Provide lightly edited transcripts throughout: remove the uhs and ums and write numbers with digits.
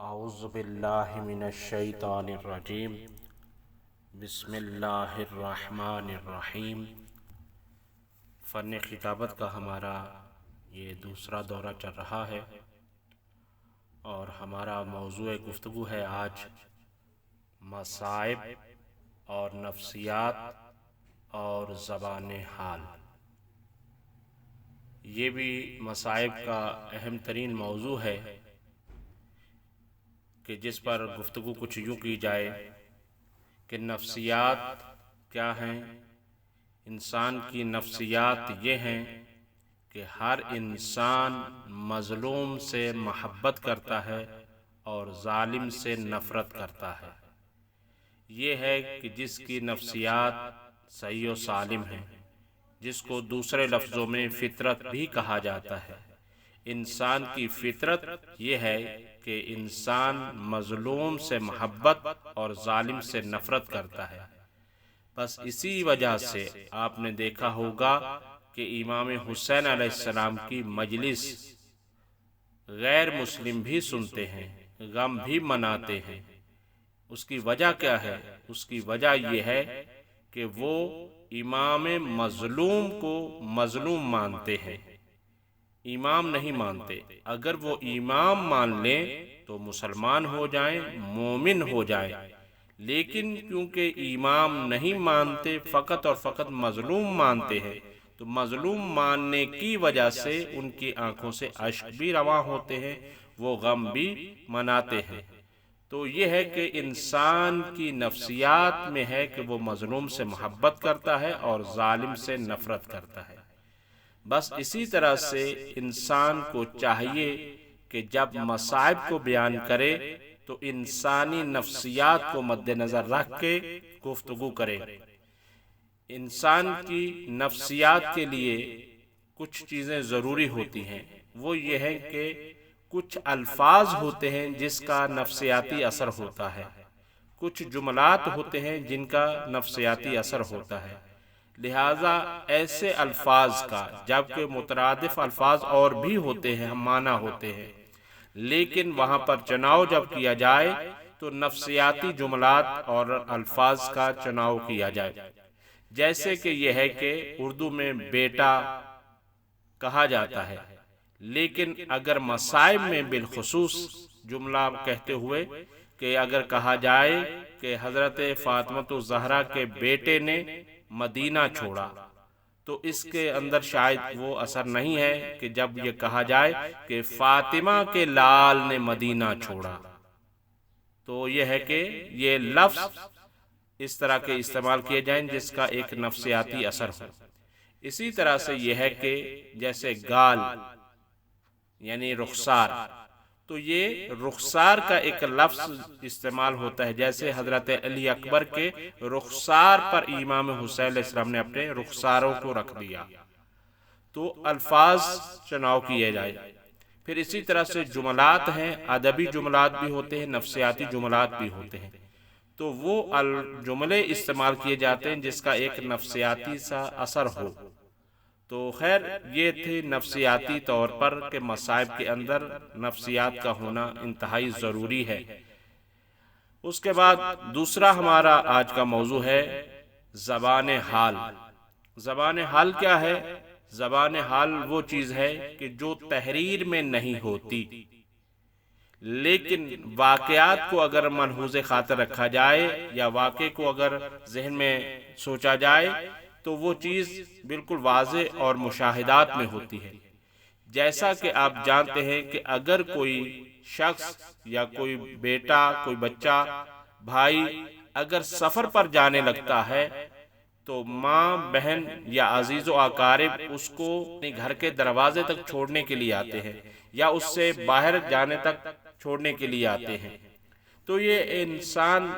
اعوذ باللہ من الشیطان الرجیم بسم اللہ الرحمن الرحیم۔ فن خطابت کا ہمارا یہ دوسرا دورہ چل رہا ہے اور ہمارا موضوع گفتگو ہے آج مصائب اور نفسیات اور زبان حال۔ یہ بھی مصائب کا اہم ترین موضوع ہے کہ جس پر گفتگو کچھ یوں کی جائے کہ نفسیات کیا ہیں۔ انسان کی نفسیات یہ ہیں کہ ہر انسان مظلوم سے محبت کرتا ہے اور ظالم سے نفرت کرتا ہے۔ یہ ہے کہ جس کی نفسیات صحیح و سالم ہیں، جس کو دوسرے لفظوں میں فطرت بھی کہا جاتا ہے۔ انسان کی فطرت یہ ہے کہ انسان مظلوم سے محبت اور ظالم سے نفرت کرتا ہے۔ بس اسی وجہ سے آپ نے دیکھا ہوگا کہ امام حسین علیہ السلام کی مجلس غیر مسلم بھی سنتے ہیں، غم بھی مناتے ہیں۔ اس کی وجہ کیا ہے؟ اس کی وجہ یہ ہے کہ وہ امام مظلوم کو مظلوم مانتے ہیں، امام نہیں مانتے۔ اگر وہ امام مان لیں تو مسلمان ہو جائیں، مومن ہو جائیں، لیکن کیونکہ امام نہیں مانتے، فقط اور فقط مظلوم مانتے ہیں، تو مظلوم ماننے کی وجہ سے ان کی آنکھوں سے اشک بھی رواں ہوتے ہیں، وہ غم بھی مناتے ہیں۔ تو یہ ہے کہ انسان کی نفسیات میں ہے کہ وہ مظلوم سے محبت کرتا ہے اور ظالم سے نفرت کرتا ہے۔ بس اسی طرح سے انسان کو چاہیے کہ جب مصائب کو بیان کرے تو انسانی نفسیات کو مد نظر رکھ کے گفتگو کرے۔ انسان کی نفسیات کے لیے کچھ چیزیں ضروری ہوتی ہیں، وہ یہ ہے کہ کچھ الفاظ ہوتے ہیں جس کا نفسیاتی اثر ہوتا ہے، کچھ جملات ہوتے ہیں جن کا نفسیاتی اثر ہوتا ہے۔ لہٰذا ایسے الفاظ کا، جبکہ مترادف الفاظ اور بھی ہوتے ہیں، معنی ہوتے ہیں، لیکن وہاں پر چناؤ جب کیا جائے تو نفسیاتی جملات اور الفاظ کا چناؤ کیا جائے۔ جیسے کہ یہ ہے کہ اردو میں بیٹا کہا جاتا ہے، لیکن اگر مصائب میں بالخصوص جملہ کہتے ہوئے کہ اگر کہا جائے کہ حضرت فاطمہ الزہرا کے بیٹے نے مدینہ چھوڑا، تو اس کے اندر شاید وہ اثر نہیں ہے کہ جب یہ کہا جائے کہ فاطمہ کے لال نے مدینہ چھوڑا۔ تو یہ ہے کہ یہ لفظ اس طرح کے استعمال کیے جائیں جس کا ایک نفسیاتی اثر ہو۔ اسی طرح سے یہ ہے کہ جیسے گال یعنی رخسار، تو یہ رخسار کا ایک لفظ استعمال ہوتا ہے، جیسے حضرت علی اکبر کے رخسار پر امام حسین علیہ السلام نے اپنے رخساروں کو رکھ دیا، تو الفاظ چناؤ کیے جائے۔ پھر اسی طرح سے جملات ہیں، ادبی جملات بھی ہوتے ہیں، نفسیاتی جملات بھی ہوتے ہیں، تو وہ جملے استعمال کیے جاتے ہیں جس کا ایک نفسیاتی سا اثر ہو۔ تو خیر یہ تھے نفسیاتی طور پر کہ مصائب کے اندر نفسیات کا ہونا انتہائی ضروری ہے۔ اس کے بعد دوسرا ہمارا آج کا موضوع ہے زبان حال۔ زبان حال کیا ہے؟ زبان حال وہ چیز ہے کہ جو تحریر میں نہیں ہوتی، لیکن واقعات کو اگر ملحوظ خاطر رکھا جائے یا واقعے کو اگر ذہن میں سوچا جائے تو وہ چیز بالکل واضح اور مشاہدات میں ہوتی ہے۔ جیسا کہ آپ جانتے ہیں کہ اگر کوئی شخص یا کوئی بیٹا، کوئی بچہ، بھائی اگر سفر پر جانے لگتا ہے تو ماں، بہن یا عزیز و اقارب اس کو اپنے گھر کے دروازے تک چھوڑنے کے لیے آتے ہیں یا اس سے باہر جانے تک چھوڑنے کے لیے آتے ہیں۔ تو یہ انسان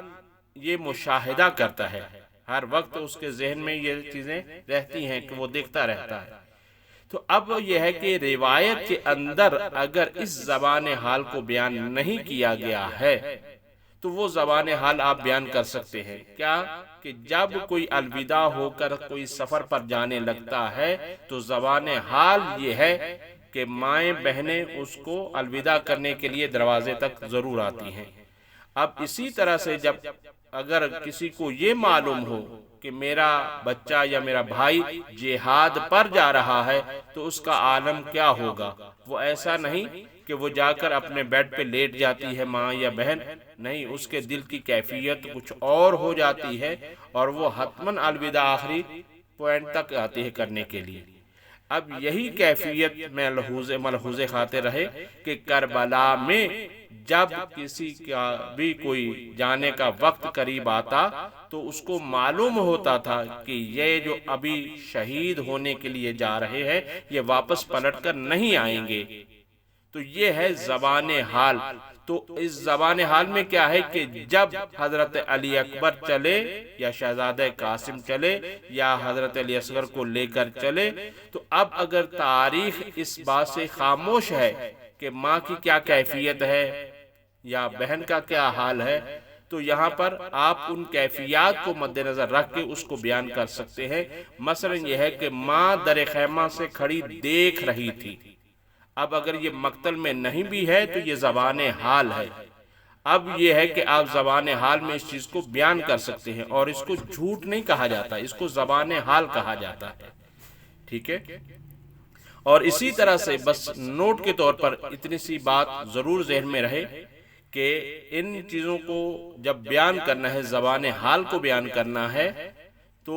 یہ مشاہدہ کرتا ہے، ہر وقت اس کے ذہن میں یہ چیزیں رہتی ہیں کہ وہ دیکھتا رہتا ہے۔ تو اب یہ ہے کہ روایت کے اندر اگر اس زبان حال کو بیان نہیں کیا گیا ہے تو وہ زبان حال آپ بیان کر سکتے ہیں۔ کیا کہ جب کوئی الوداع ہو کر کوئی سفر پر جانے لگتا ہے تو زبان حال یہ ہے کہ مائیں بہنیں اس کو الوداع کرنے کے لیے دروازے تک ضرور آتی ہیں۔ اب اسی طرح سے جب اگر کسی کو یہ معلوم ہو کہ میرا بچہ یا میرا بھائی جہاد پر جا رہا ہے تو اس کا عالم کیا ہوگا، وہ ایسا نہیں کہ وہ جا کر اپنے بیڈ پہ لیٹ جاتی ہے ماں یا بہن، نہیں، اس کے دل کی کیفیت کچھ اور ہو جاتی ہے اور وہ حتماً الوداع آخری پوائنٹ تک آتی ہے کرنے کے لیے۔ اب یہی کیفیت میں ملحوظ خاطر رہے کہ کربلا میں جب کسی کا بھی کوئی جانے کا وقت قریب آتا تو اس کو معلوم ہوتا تھا کہ یہ جو ابھی شہید ہونے کے لیے جا رہے ہیں یہ واپس پلٹ کر نہیں آئیں گے۔ تو یہ ہے زبان حال۔ تو اس زبان حال میں کیا ہے کہ جب حضرت علی اکبر چلے یا شہزادہ قاسم چلے یا حضرت علی اصغر کو لے کر چلے، تو اب اگر تاریخ اس بات سے خاموش ہے کہ ماں کی کیا کیفیت ہے یا بہن کا کیا حال ہے، تو یہاں پر آپ ان کیفیات کو مد نظر رکھ کے اس کو بیان کر سکتے ہیں۔ مثلا یہ ہے کہ ماں در خیمہ سے کھڑی دیکھ رہی تھی۔ اب اگر یہ مقتل میں نہیں بھی ہے تو یہ زبان حال ہے۔ اب یہ ہے کہ آپ زبان حال میں اس چیز کو بیان کر سکتے ہیں اور اس کو جھوٹ نہیں کہا جاتا، اس کو زبان حال کہا جاتا ہے، ٹھیک ہے۔ اور اسی طرح سے بس نوٹ کے طور پر اتنی سی بات ضرور ذہن میں رہے کہ ان چیزوں کو جب بیان کرنا ہے، زبان حال کو بیان کرنا ہے، تو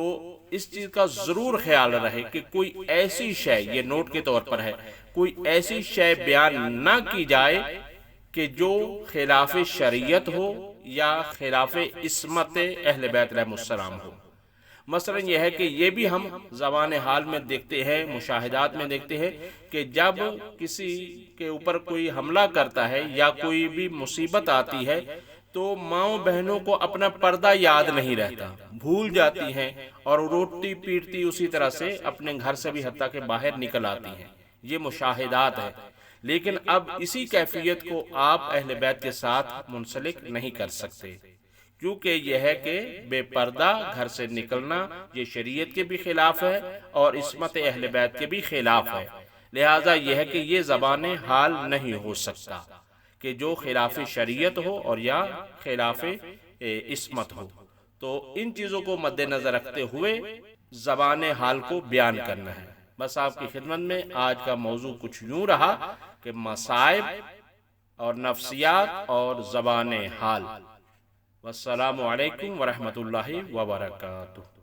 اس چیز کا ضرور خیال رہے کہ کوئی ایسی شے، یہ نوٹ کے طور پر ہے، کوئی ایسی شے بیان نہ کی جائے کہ جو خلاف شریعت ہو یا خلاف عصمت اہل بیت علیہ السلام ہو۔ مثلا یہ ہے کہ یہ بھی ہم زبان حال میں دیکھتے ہیں، مشاہدات میں دیکھتے ہیں کہ جب کسی کے اوپر کوئی حملہ کرتا ہے یا کوئی بھی مصیبت آتی ہے تو ماؤں بہنوں کو اپنا پردہ یاد نہیں رہتا، بھول جاتی ہیں اور روٹی پیٹتی اسی طرح سے اپنے گھر سے بھی حتیٰ کہ باہر نکل آتی ہیں۔ یہ مشاہدات ہے، لیکن اب اسی کیفیت کو آپ اہل بیت کے ساتھ منسلک نہیں کر سکتے، کیونکہ یہ ہے کہ بے پردہ گھر سے نکلنا یہ شریعت کے بھی خلاف ہے اور عصمت اہل بیت کے بھی خلاف ہے۔ لہٰذا یہ ہے کہ یہ زبان حال نہیں ہو سکتا کہ جو خلاف شریعت ہو اور یا خلاف عصمت ہو۔ تو ان چیزوں کو مد نظر رکھتے ہوئے زبان حال کو بیان کرنا ہے۔ بس آپ کی خدمت میں آج کا موضوع کچھ یوں رہا کہ مصائب اور نفسیات اور زبان حال۔ والسلام علیکم ورحمۃ اللہ وبرکاتہ۔